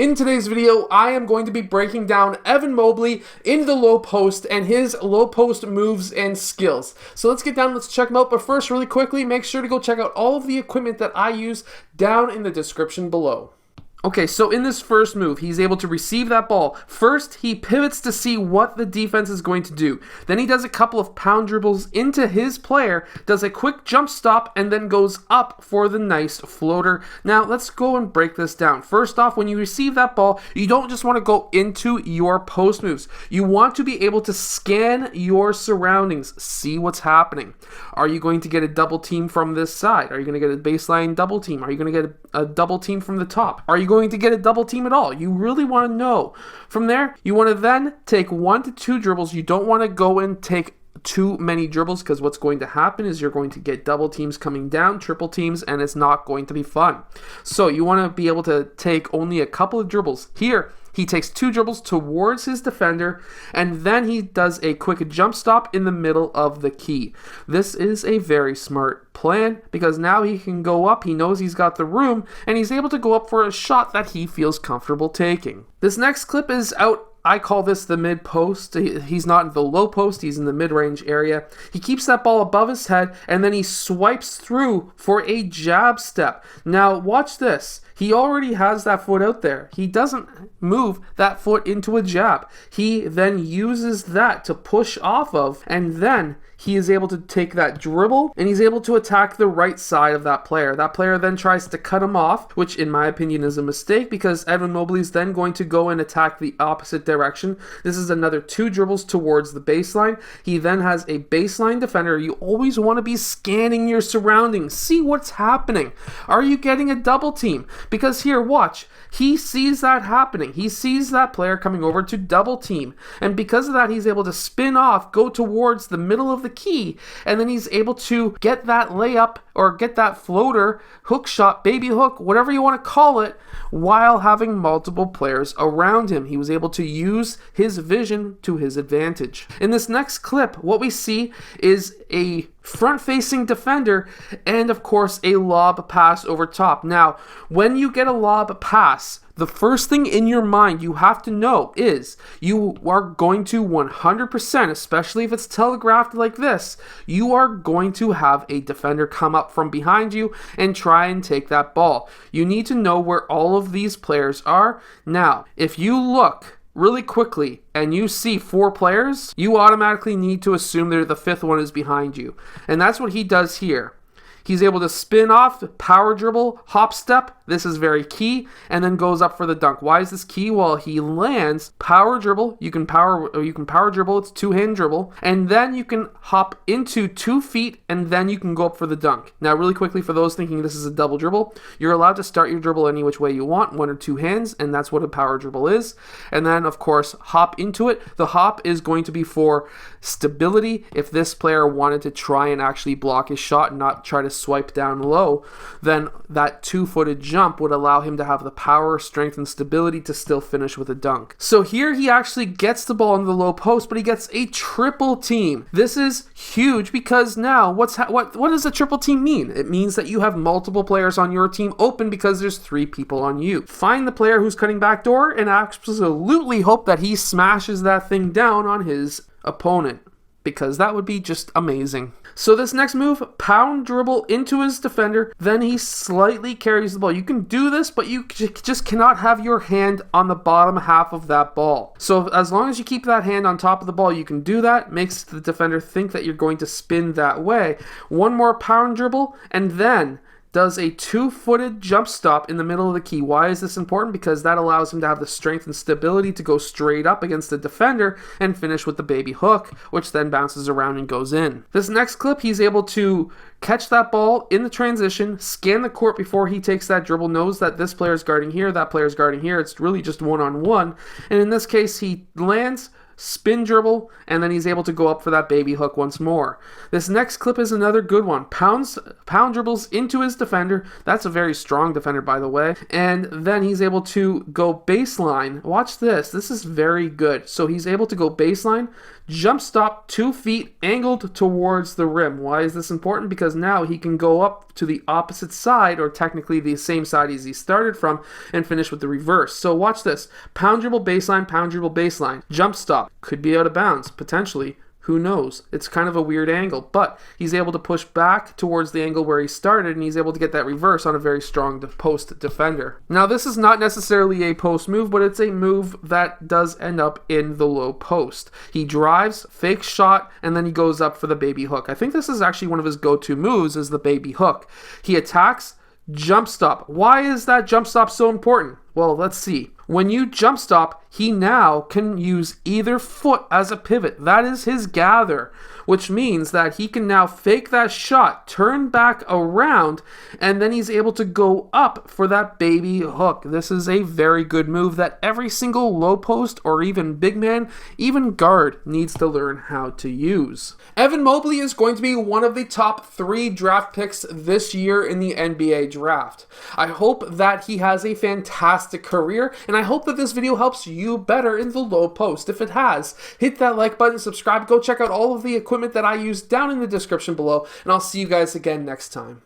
In today's video, I am going to be breaking down Evan Mobley into the low post and his low post moves and skills. So let's get down, let's check them out. But first, really quickly, make sure to go check out all of the equipment that I use down in the description below. Okay, so in this first move, he's able to receive that ball. First, he pivots to see what the defense is going to do. Then he does a couple of pound dribbles into his player, does a quick jump stop, and then goes up for the nice floater. Now, let's go and break this down. First off, when you receive that ball, you don't just want to go into your post moves. You want to be able to scan your surroundings, see what's happening. Are you going to get a double team from this side? Are you going to get a baseline double team? Are you going to get a double team from the top? Are you going to get a double team at all? You really want to know. From there, you want to then take 1 to 2 dribbles. You don't want to go and take too many dribbles, because what's going to happen is you're going to get double teams coming down, triple teams, and it's not going to be fun. So you want to be able to take only a couple of dribbles. Here, he takes 2 dribbles towards his defender, and then he does a quick jump stop in the middle of the key. This is a very smart plan, because now he can go up, he knows he's got the room, and he's able to go up for a shot that he feels comfortable taking. This next clip is out. I call this the mid post. He's not in the low post, he's in the mid-range area. He keeps that ball above his head, and then he swipes through for a jab step. Now watch this. He already has that foot out there. He doesn't move that foot into a jab. He then uses that to push off of, and then he is able to take that dribble, and he's able to attack the right side of that player. That player then tries to cut him off, which in my opinion is a mistake, because Evan Mobley is then going to go and attack the opposite direction. This is another 2 dribbles towards the baseline. He then has a baseline defender. You always want to be scanning your surroundings. See what's happening. Are you getting a double team? Because here, watch. He sees that happening. He sees that player coming over to double team. And because of that, he's able to spin off, go towards the middle of the key, and then he's able to get that layup or get that floater, hook shot, baby hook, whatever you want to call it, while having multiple players around him. He was able to use his vision to his advantage. In this next clip, what we see is a front-facing defender and, of course, a lob pass over top. Now, when you get a lob pass, the first thing in your mind you have to know is you are going to 100%, especially if it's telegraphed like this, you are going to have a defender come up from behind you and try and take that ball. You need to know where all of these players are. Now, if you look really quickly and you see 4 players, you automatically need to assume that the 5th one is behind you. And that's what he does here. He's able to spin off, power dribble, hop step. This is very key, and then goes up for the dunk. Why is this key? Well, he lands, power dribble. You can power dribble. It's 2-hand dribble, and then you can hop into 2 feet, and then you can go up for the dunk. Now, really quickly, for those thinking this is a double dribble, you're allowed to start your dribble any which way you want, 1 or 2 hands, and that's what a power dribble is. And then, of course, hop into it. The hop is going to be for stability. If this player wanted to try and actually block his shot and not try to swipe down low, then that 2-footed jump would allow him to have the power, strength, and stability to still finish with a dunk. So here he actually gets the ball into the low post, but he gets a triple team. This is huge, because now what does a triple team mean? It means that you have multiple players on your team open because there's 3 people on you. Find the player who's cutting back door and absolutely hope that he smashes that thing down on his opponent, because that would be just amazing. So this next move, pound dribble into his defender, then he slightly carries the ball. You can do this, but you just cannot have your hand on the bottom half of that ball. So as long as you keep that hand on top of the ball, you can do that. Makes the defender think that you're going to spin that way. 1 more pound dribble, and then does a 2-footed jump stop in the middle of the key. Why is this important? Because that allows him to have the strength and stability to go straight up against the defender and finish with the baby hook, which then bounces around and goes in. This next clip, he's able to catch that ball in the transition, scan the court before he takes that dribble, knows that this player's guarding here, that player's guarding here. It's really just one-on-one. And in this case, he lands, spin dribble, and then he's able to go up for that baby hook once more. This next clip is another good one. Pound dribbles into his defender. That's a very strong defender, by the way. And then he's able to go baseline. Watch this. This is very good. So he's able to go baseline, jump stop 2 feet angled towards the rim. Why is this important? Because now he can go up to the opposite side, or technically the same side as he started from, and finish with the reverse. So watch this. Pound dribble baseline, jump stop. Could be out of bounds, potentially. Who knows? It's kind of a weird angle, but he's able to push back towards the angle where he started, and he's able to get that reverse on a very strong post defender. Now, this is not necessarily a post move, but it's a move that does end up in the low post. He drives, fake shot, and then he goes up for the baby hook. I think this is actually one of his go-to moves, is the baby hook. He attacks, jump stop. Why is that jump stop so important? Well, let's see. When you jump stop, he now can use either foot as a pivot. That is his gather, which means that he can now fake that shot, turn back around, and then he's able to go up for that baby hook. This is a very good move that every single low post or even big man, even guard, needs to learn how to use. Evan Mobley is going to be one of the top 3 draft picks this year in the NBA draft. I hope that he has a fantastic career, and I hope that this video helps you better in the low post. If it has, hit that like button, subscribe, go check out all of the equipment that I use down in the description below, and I'll see you guys again next time.